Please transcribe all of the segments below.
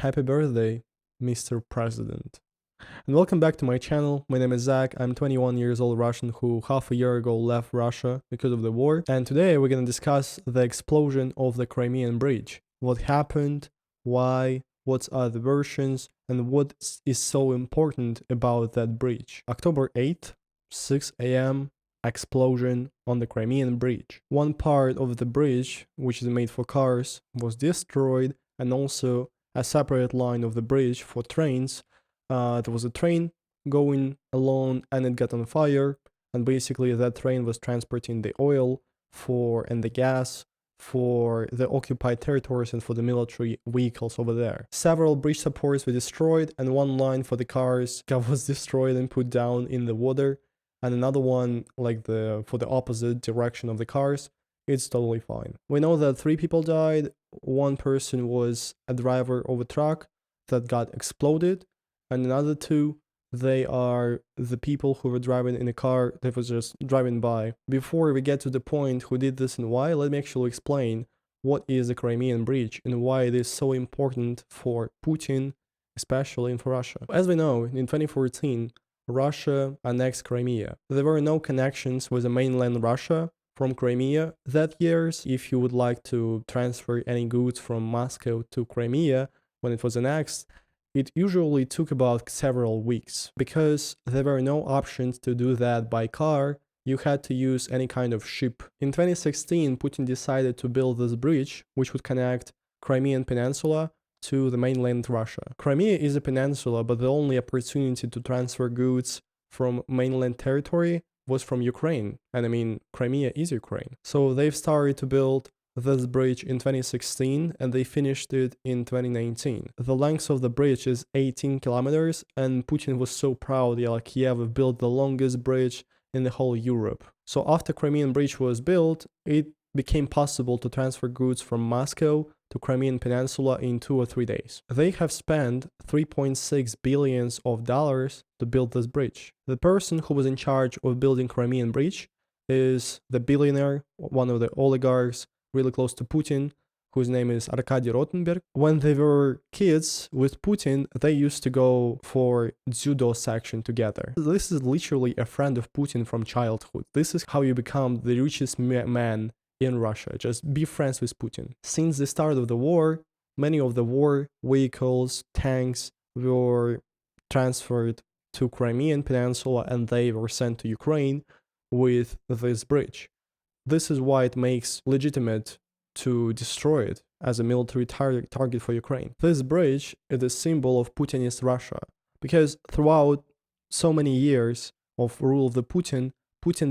Happy birthday, Mr. President. And welcome back to my channel. My name is Zach. I'm 21 years old Russian who half a year ago left Russia because of the war. And today we're gonna discuss the explosion of the Crimean Bridge. What happened, why, what are the versions, and what is so important about that bridge. October 8th, 6 a.m. explosion on the Crimean Bridge. One part of the bridge, which is made for cars, was destroyed, and also a separate line of the bridge for trains. There was a train going along and it got on fire, and basically that train was transporting the oil and the gas for the occupied territories and for the military vehicles over there. Several bridge supports were destroyed, and one line for the cars was destroyed and put down in the water, and another one for the opposite direction of the cars. It's totally fine. We know that 3 people died. One person was a driver of a truck that got exploded, and another 2, they are the people who were driving in a car that was just driving by. Before we get to the point who did this and why, let me actually explain what is the Crimean Bridge and why it is so important for Putin, especially and for Russia. As we know, in 2014, Russia annexed Crimea. There were no connections with the mainland Russia from Crimea that years. If you would like to transfer any goods from Moscow to Crimea when it was annexed, it usually took about several weeks. Because there were no options to do that by car, you had to use any kind of ship. In 2016, Putin decided to build this bridge, which would connect Crimean Peninsula to the mainland Russia. Crimea is a peninsula, but the only opportunity to transfer goods from mainland territory was from Ukraine. And I mean, Crimea is Ukraine. So they've started to build this bridge in 2016 and they finished it in 2019. The length of the bridge is 18 kilometers and Putin was so proud, we've built the longest bridge in the whole Europe. So after Crimean Bridge was built, it became possible to transfer goods from Moscow to Crimean Peninsula in 2 or 3 days. They have spent $3.6 billion to build this bridge. The person who was in charge of building Crimean Bridge is the billionaire, one of the oligarchs really close to Putin, whose name is Arkady Rotenberg. When they were kids with Putin, they used to go for judo section together. This is literally a friend of Putin from childhood. This is how you become the richest man in Russia. Just be friends with Putin. Since the start of the war, many of the war vehicles, tanks were transferred to Crimean Peninsula and they were sent to Ukraine with this bridge. This is why it makes legitimate to destroy it as a military target for Ukraine. This bridge is a symbol of Putinist Russia, because throughout so many years of rule of the Putin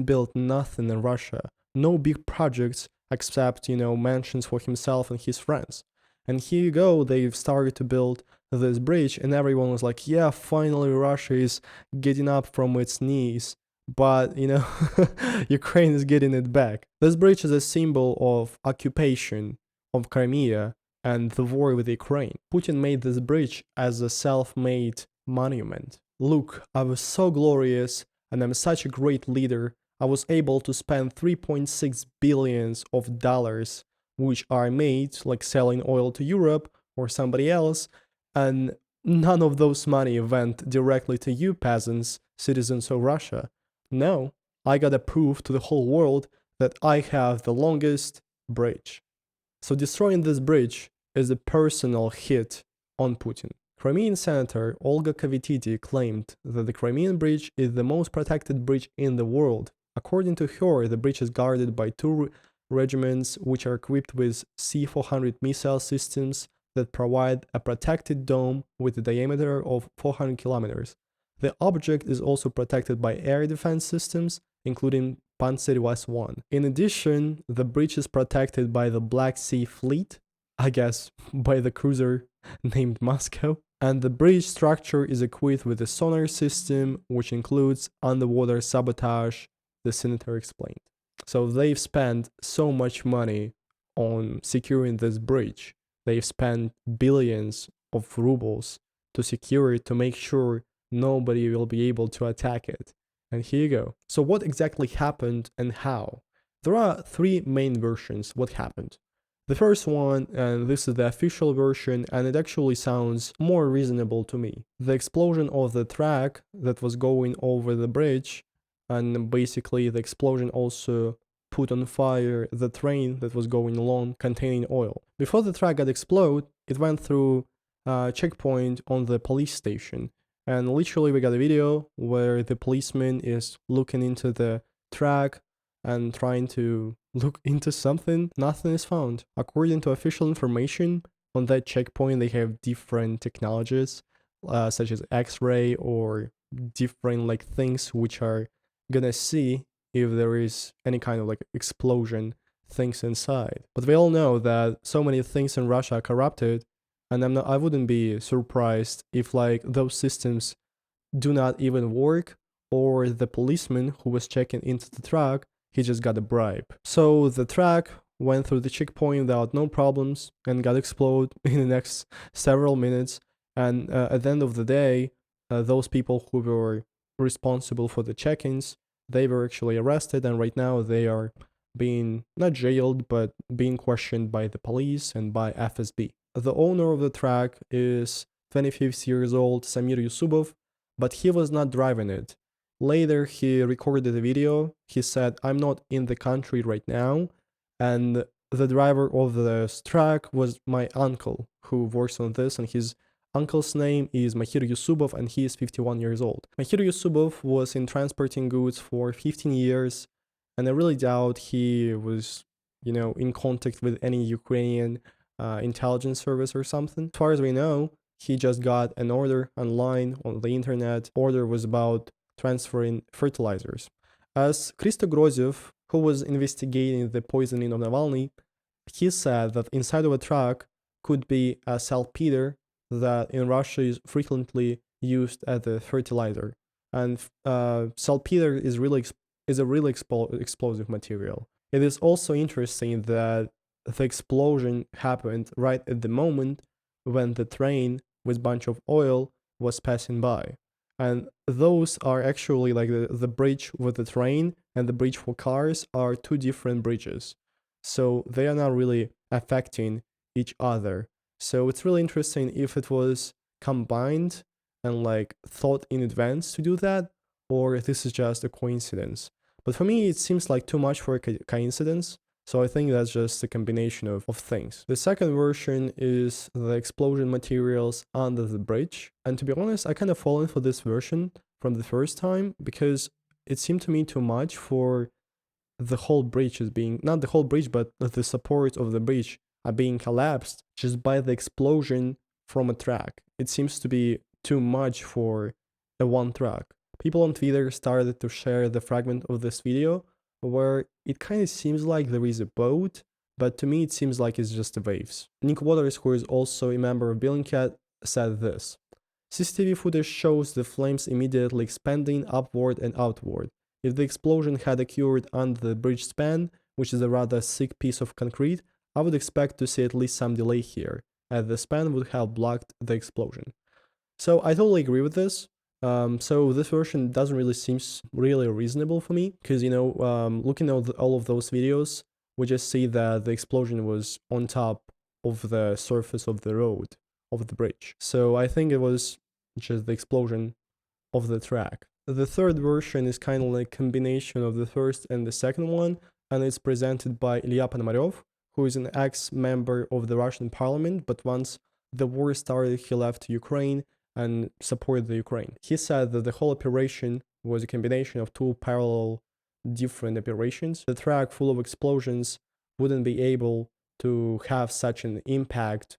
built nothing in Russia. No big projects except, mansions for himself and his friends. And here you go, they've started to build this bridge and everyone was like, yeah, finally Russia is getting up from its knees. But, Ukraine is getting it back. This bridge is a symbol of occupation of Crimea and the war with Ukraine. Putin made this bridge as a self-made monument. Look, I was so glorious and I'm such a great leader. I was able to spend $3.6 billion, which are made like selling oil to Europe or somebody else, and none of those money went directly to you peasants, citizens of Russia. No, I gotta prove to the whole world that I have the longest bridge. So destroying this bridge is a personal hit on Putin. Crimean Senator Olga Kavitidi claimed that the Crimean Bridge is the most protected bridge in the world. According to her, the bridge is guarded by 2 regiments which are equipped with C-400 missile systems that provide a protected dome with a diameter of 400 kilometers. The object is also protected by air defense systems, including Pantsir S-1. In addition, the bridge is protected by the Black Sea Fleet, I guess by the cruiser named Moscow, and the bridge structure is equipped with a sonar system, which includes underwater sabotage, the senator explained. So they've spent so much money on securing this bridge. They've spent billions of rubles to secure it, to make sure nobody will be able to attack it. And here you go. So what exactly happened and how? There are 3 main versions what happened. The first one, and this is the official version, and it actually sounds more reasonable to me. The explosion of the track that was going over the bridge, and basically the explosion also put on fire the train that was going along containing oil. Before the track got exploded, it went through a checkpoint on the police station. And literally we got a video where the policeman is looking into the track and trying to look into something. Nothing is found. According to official information, on that checkpoint they have different technologies, such as X-ray or different like things which are gonna see if there is any kind of like explosion things inside. But we all know that so many things in Russia are corrupted, and I wouldn't be surprised if like those systems do not even work, or the policeman who was checking into the truck, he just got a bribe. So the truck went through the checkpoint without no problems and got exploded in the next several minutes. And at the end of the day, those people who were responsible for the check-ins, they were actually arrested, and right now they are being not jailed but being questioned by the police and by FSB. The owner of the truck is 25 years old Samir Yusupov, but he was not driving it. Later, he recorded a video. He said, "I'm not in the country right now," and the driver of the truck was my uncle who works on this, and his uncle's name is Mahir Yusupov, and he is 51 years old. Mahir Yusupov was in transporting goods for 15 years, and I really doubt he was, in contact with any Ukrainian intelligence service or something. As far as we know, he just got an order online on the internet. Order was about transferring fertilizers. As Christo Groziev, who was investigating the poisoning of Navalny, he said that inside of a truck could be a saltpeter that in Russia is frequently used as a fertilizer. And saltpeter is a really explosive material. It is also interesting that the explosion happened right at the moment when the train with bunch of oil was passing by. And those are actually like the bridge with the train and the bridge for cars are two different bridges. So they are not really affecting each other. So it's really interesting if it was combined and like thought in advance to do that, or if this is just a coincidence. But for me, it seems like too much for a coincidence. So I think that's just a combination of things. The second version is the explosion materials under the bridge. And to be honest, I kind of fallen for this version from the first time because it seemed to me too much for the whole bridge is being, not the whole bridge, but the support of the bridge are being collapsed just by the explosion from a track. It seems to be too much for a one track. People on Twitter started to share the fragment of this video where it kind of seems like there is a boat, but to me it seems like it's just the waves. Nick Waters, who is also a member of Bellingcat, said this: CCTV footage shows the flames immediately expanding upward and outward. If the explosion had occurred under the bridge span, which is a rather thick piece of concrete, I would expect to see at least some delay here, as the span would have blocked the explosion. So I totally agree with this. So this version doesn't really seem really reasonable for me because, looking at all of those videos, we just see that the explosion was on top of the surface of the road, of the bridge. So I think it was just the explosion of the track. The third version is kind of like a combination of the first and the second one, and it's presented by Ilya Ponomaryov, who is an ex-member of the Russian parliament, but once the war started, he left Ukraine and supported the Ukraine. He said that the whole operation was a combination of two parallel different operations. The track full of explosions wouldn't be able to have such an impact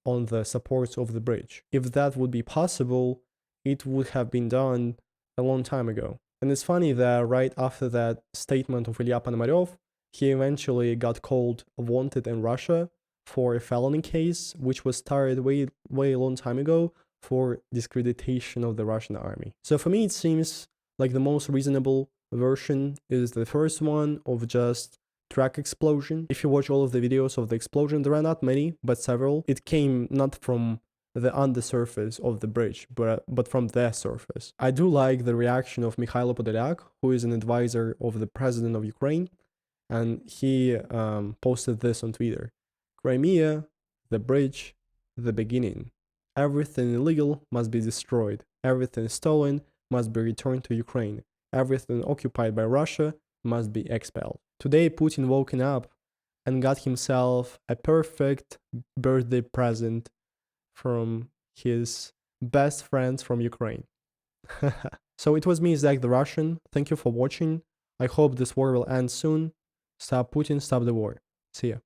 on the supports of the bridge. If that would be possible, it would have been done a long time ago. And it's funny that right after that statement of Ilya Ponomaryov, he eventually got called wanted in Russia for a felony case, which was started way a long time ago for discreditation of the Russian army. So for me, it seems like the most reasonable version is the first one of just track explosion. If you watch all of the videos of the explosion, there are not many, but several. It came not from the undersurface of the bridge, but from the surface. I do like the reaction of Mikhailo Podolyak, who is an advisor of the president of Ukraine, and he posted this on Twitter. Crimea, the bridge, the beginning. Everything illegal must be destroyed. Everything stolen must be returned to Ukraine. Everything occupied by Russia must be expelled. Today, Putin woken up and got himself a perfect birthday present from his best friends from Ukraine. So it was me, Zach the Russian. Thank you for watching. I hope this war will end soon. Stop Putin, stop the war. See ya.